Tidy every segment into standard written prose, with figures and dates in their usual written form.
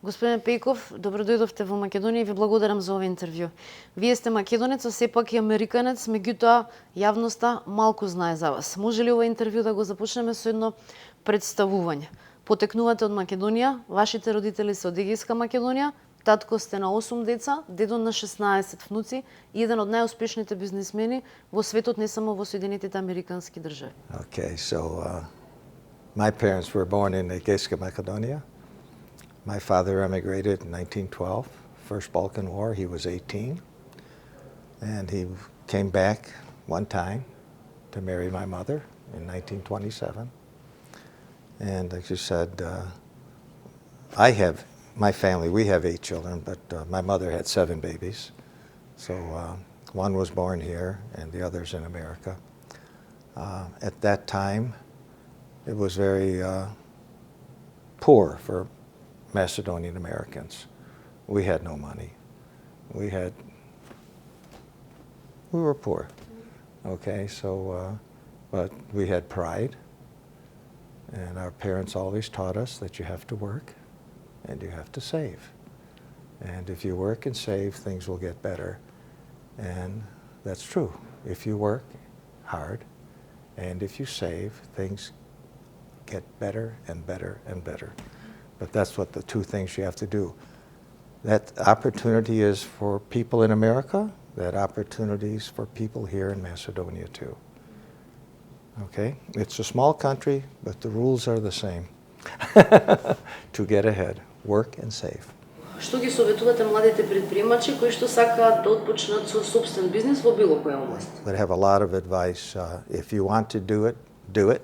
Господин Пейков, добро дојдовте во Македонија и ви благодарам за ова интервју. Вие сте македонец, а сепак и американец, меѓутоа јавноста малку знае за вас. Може ли ова интервју да го започнеме со едно представување? Потекнувате од Македонија, вашите родители се од Егејска Македонија, татко сте на 8 деца, дедо на 16 внуци и еден од најуспешните бизнисмени во светот, не само во Соединетите Американски држави. Okay, so my parents were born in Егејска Macedonia. My father emigrated in 1912, First Balkan War. He was 18, and he came back one time to marry my mother in 1927. And like you said, my family, we have 8 children, but my mother had 7 babies. So one was born here and the others in America. At that time, it was very poor for Macedonian Americans. We had no money. We were poor. Okay, so, but we had pride, and our parents always taught us that you have to work and you have to save. And if you work and save, things will get better. And that's true. If you work hard and if you save, things get better and better and better. But that's what the 2 things you have to do. That opportunity is for people in America, that opportunity is for people here in Macedonia too. Okay? It's a small country, but the rules are the same. To get ahead, work and save. Што ги советувате младите предприемачи кои што сакаат да отпочнат со собствен бизнис во било која област? I have a lot of advice. If you want to do it, do it.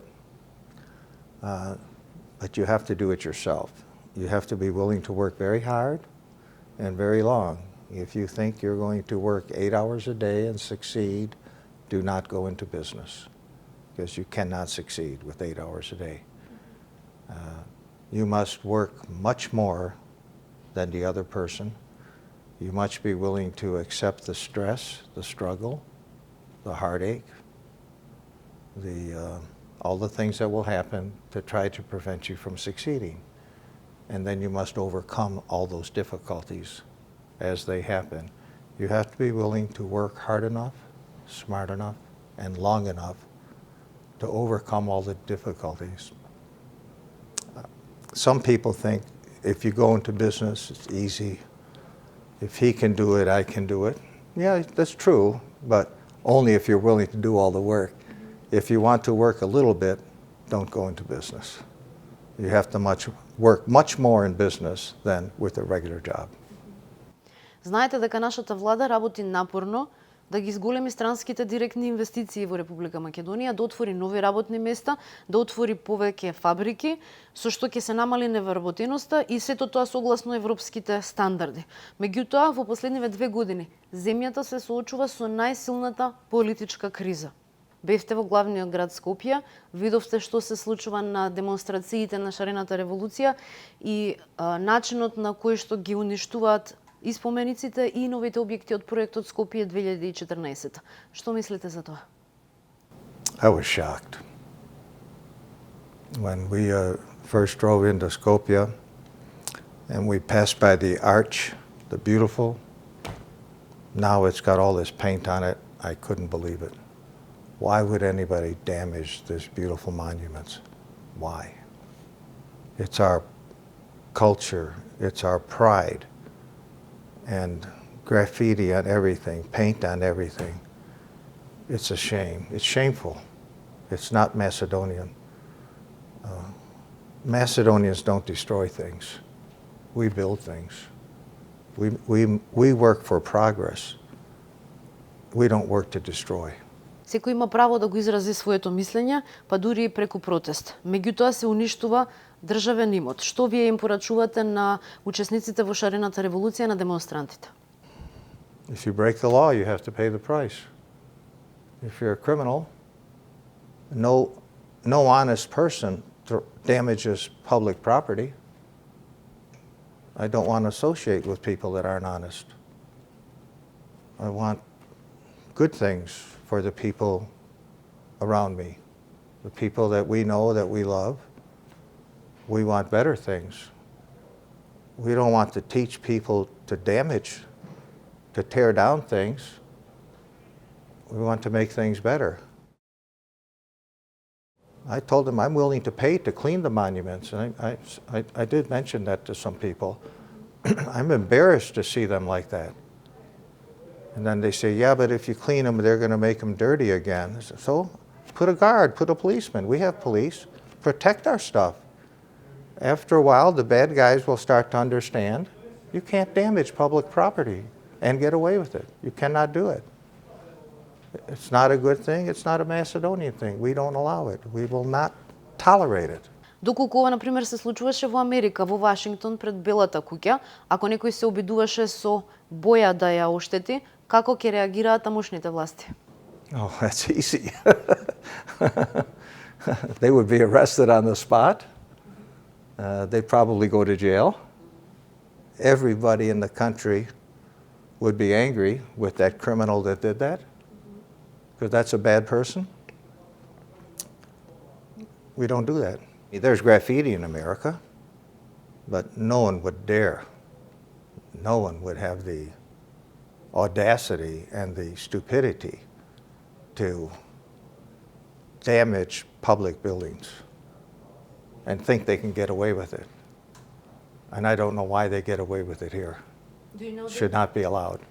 But you have to do it yourself. You have to be willing to work very hard and very long. If you think you're going to work 8 hours a day and succeed, do not go into business, because you cannot succeed with 8 hours a day. You must work much more than the other person. You must be willing to accept the stress, the struggle, the heartache, all the things that will happen to try to prevent you from succeeding. And then you must overcome all those difficulties as they happen. You have to be willing to work hard enough, smart enough, and long enough to overcome all the difficulties. Some people think if you go into business, it's easy. If he can do it, I can do it. Yeah, that's true, but only if you're willing to do all the work. If you want to work a little bit, don't go into business. You have to work much more in business than with a regular job. Знаете дека нашата влада работи напорно да ги зголеми странските директни инвестиции во Република Македонија, да отвори нови работни места, да отвори повеќе фабрики, со што ќе се намали невработеноста и сето тоа согласно европските стандарди. Меѓутоа, во последниве 2 години, земјата се соочува со најсилната политичка криза. Бевте во главниот град Скопје, видовте што се случува на демонстрациите на шарената револуција и начинот на кој што ги уништуваат и спомениците и новите објекти од проектот Скопје 2014. Што мислите за тоа? I was shocked. When we first drove into Skopje and we passed by the arch, the beautiful, now it's got all this paint on it, I couldn't believe it. Why would anybody damage these beautiful monuments? Why? It's our culture, it's our pride. And graffiti on everything, paint on everything. It's a shame. It's shameful. It's not Macedonian. Macedonians don't destroy things. We build things. We work for progress. We don't work to destroy. Секој има право да го изрази своето мислење, па дури и преку протест. Меѓутоа се уништува државен имот. Што вие им порачувате на учесниците во шарената револуција, на демонстрантите? If you break the law, you have to pay the price. If you're a criminal, no honest person damages public property. I don't want to associate with people that aren't honest. I want good things for the people around me, the people that we know, that we love. We want better things. We don't want to teach people to damage, to tear down things. We want to make things better. I told them I'm willing to pay to clean the monuments. And I did mention that to some people. I'm embarrassed to see them like that. And then they say, yeah, but if you clean them, they're going to make them dirty again. I said, so put a guard, put a policeman. We have police. Protect our stuff. After a while, the bad guys will start to understand you can't damage public property and get away with it. You cannot do it. It's not a good thing. It's not a Macedonian thing. We don't allow it. We will not tolerate it. Доколку ова, например, се случуваше во Америка, во Вашингтон, пред Белата куќа, ако некој се обидуваше со боја да ја оштети, како ќе реагираат тамошните власти? Oh, that's easy. They would be arrested on the spot. They'd probably go to jail. Everybody in the country would be angry with that criminal that did that, because that's a bad person. We don't do that. There's graffiti in America, but no one would dare. No one would have the audacity and the stupidity to damage public buildings and think they can get away with it. And I don't know why they get away with it here. Do you know that? Should not be allowed.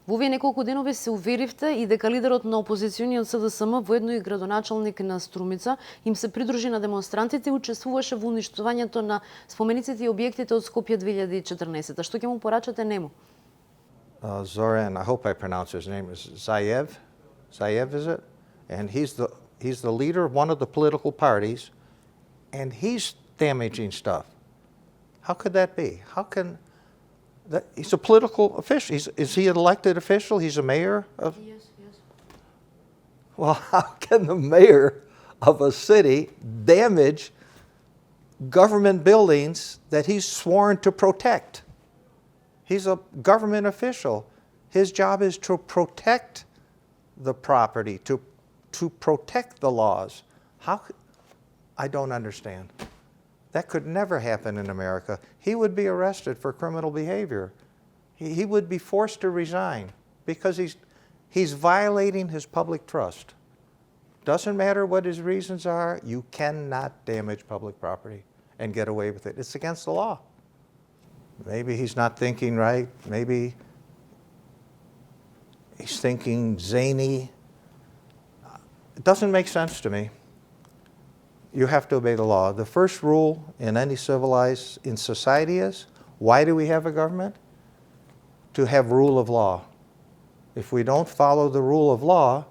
Во овие неколку денови се уверивте и дека лидерот на опозициониот СДСМ, воедно и градоначалник на Струмица, им се придружи на демонстрантите и учествуваше во уништувањето на спомениците и објектите од Скопје 2014. Што ќе му порачате нему? Zoran, I hope I pronounce his name, is Zaev. Zaev, is it? And he's the leader of one of the political parties, and he's damaging stuff. How could that be? How can... He's a political official. Is he an elected official? He's a mayor of... Yes, yes. Well, how can the mayor of a city damage government buildings that he's sworn to protect? He's a government official. His job is to protect the property, to protect the laws. I don't understand. That could never happen in America. He would be arrested for criminal behavior. He would be forced to resign because he's violating his public trust. Doesn't matter what his reasons are, you cannot damage public property and get away with it. It's against the law. Maybe he's not thinking right. Maybe he's thinking zany. It doesn't make sense to me. You have to obey the law. The first rule in any civilized society is, why do we have a government? To have rule of law. If we don't follow the rule of law,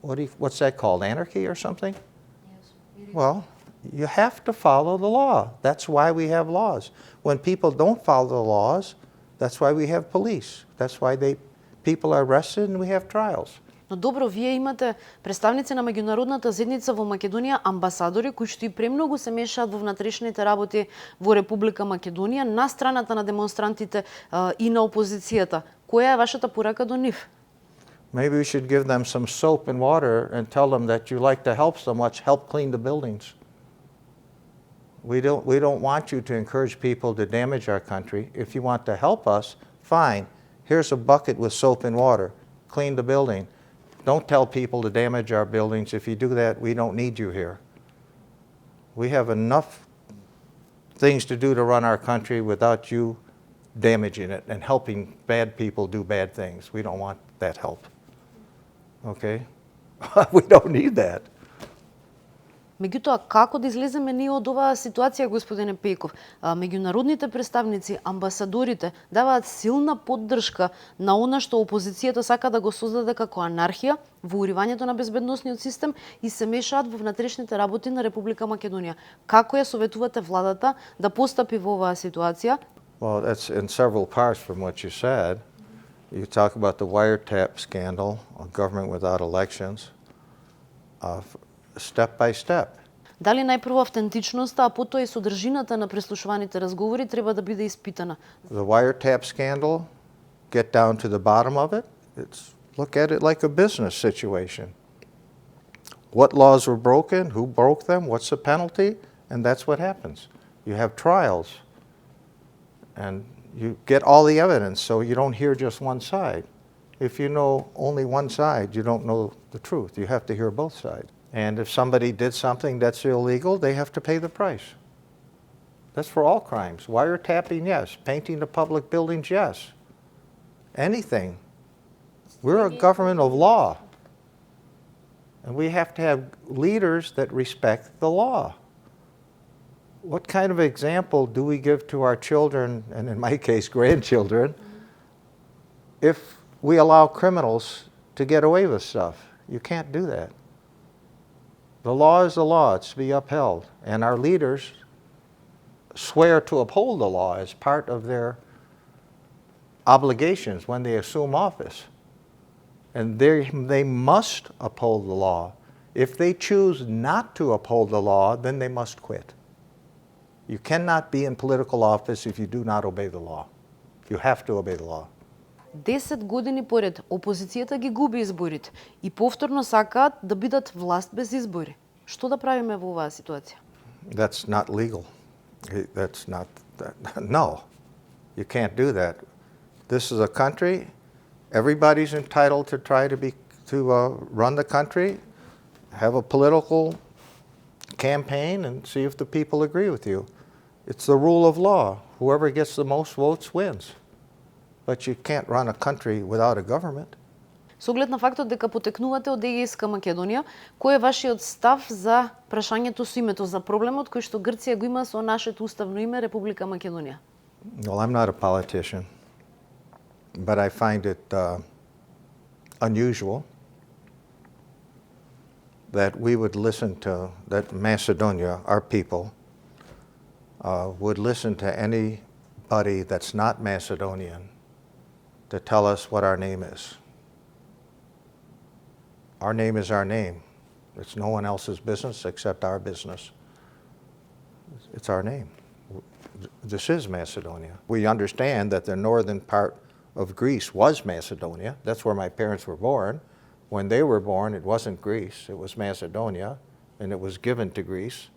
what's that called? Anarchy or something? Yes. Well, you have to follow the law. That's why we have laws. When people don't follow the laws, that's why we have police. That's why people are arrested and we have trials. Но добро, вие имате представници на меѓународната заедница во Македонија, амбасадори кои што и премногу се мешаат во внатрешните работи во Република Македонија на страната на демонстрантите и на опозицијата. Која е вашата порака до нив? Maybe we should give them some soap and water and tell them that you like to help so much, help clean the buildings. We don't want you to encourage people to damage our country. If you want to help us, fine. Here's a bucket with soap and water. Clean the building. Don't tell people to damage our buildings. If you do that, we don't need you here. We have enough things to do to run our country without you damaging it and helping bad people do bad things. We don't want that help. Okay? We don't need that. Меѓутоа, како да излеземе ние од оваа ситуација, господине Пейков? Меѓународните представници, амбасадорите, даваат силна поддршка на она што опозицијата сака да го создаде како анархија во уривањето на безбедносниот систем и се мешаат во внатрешните работи на Република Македонија. Како ја советувате владата да постапи во оваа ситуација? Well, that's in several parts from what you said. You talk about the wiretap scandal, a government without elections. Step by step. Дали најпрво автентичноста, а потоа и содржината на преслушуваните разговори треба да биде испитана? The wiretap scandal, get down to the bottom of it. Look at it like a business situation. What laws were broken? Who broke them? What's the penalty? And that's what happens. You have trials. And you get all the evidence so you don't hear just one side. If you know only one side, you don't know the truth. You have to hear both sides. And if somebody did something that's illegal, they have to pay the price. That's for all crimes. Wiretapping, yes. Painting the public buildings, yes. Anything. We're a government of law. And we have to have leaders that respect the law. What kind of example do we give to our children, and in my case, grandchildren, if we allow criminals to get away with stuff? You can't do that. The law is the law. It's to be upheld. And our leaders swear to uphold the law as part of their obligations when they assume office. And they must uphold the law. If they choose not to uphold the law, then they must quit. You cannot be in political office if you do not obey the law. You have to obey the law. 10 години поред опозицијата ги губи изборите и повторно сакаат да бидат власт без избори. Што да правиме во оваа ситуација? That's not legal. That's not, no. You can't do that. This is a country. Everybody's entitled to try to run the country, have a political campaign, and see if the people agree with you. It's the rule of law. Whoever gets the most votes wins. But you can't run a country without a government. Со оглед на фактот дека потекнувате од ЕГСК Македонија, кој е вашиот став за прашањето со името, за проблемот кој што Грција го има со нашето уставно име Република Македонија? Well, I'm not a politician, but I find it unusual that we would listen to, that Macedonia, our people, would listen to anybody that's not Macedonian to tell us what our name is. Our name is our name. It's no one else's business except our business. It's our name. This is Macedonia. We understand that the northern part of Greece was Macedonia. That's where my parents were born. When they were born, it wasn't Greece, it was Macedonia, and it was given to Greece.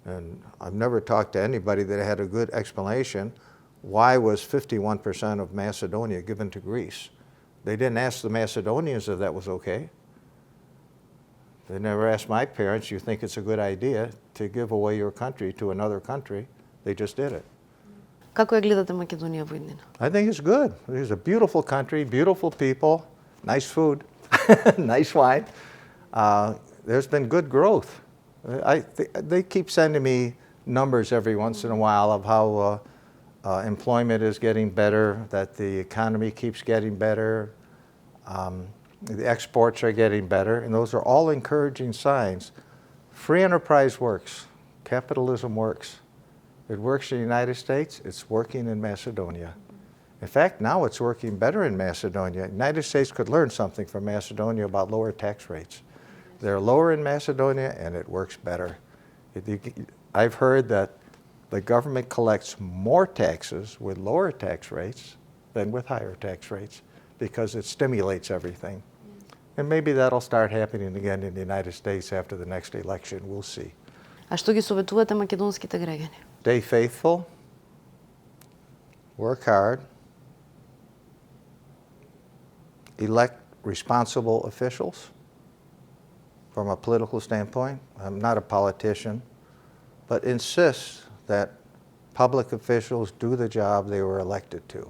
And I've never talked to anybody that had a good explanation why was 51% of Macedonia given to Greece. They didn't ask the Macedonians if that was okay. They never asked my parents, you think it's a good idea to give away your country to another country? They just did it. Како ја гледате Македонија во иднина? I think it's good. It's a beautiful country, beautiful people, nice food, nice wine. There's been good growth. They keep sending me numbers every once in a while of how employment is getting better, that the economy keeps getting better, the exports are getting better, and those are all encouraging signs. Free enterprise works. Capitalism works. It works in the United States. It's working in Macedonia. In fact, now it's working better in Macedonia. The United States could learn something from Macedonia about lower tax rates. They're lower in Macedonia, and it works better. I've heard that the government collects more taxes with lower tax rates than with higher tax rates because it stimulates everything. And maybe that'll start happening again in the United States after the next election. We'll see. А што ги советувате македонските граѓани? Stay faithful, work hard, elect responsible officials from a political standpoint. I'm not a politician, but insist that public officials do the job they were elected to.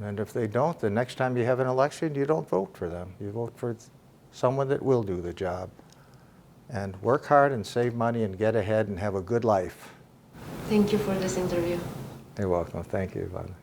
And if they don't, the next time you have an election, you don't vote for them. You vote for someone that will do the job. And work hard and save money and get ahead and have a good life. Thank you for this interview. You're welcome. Thank you, Ivona.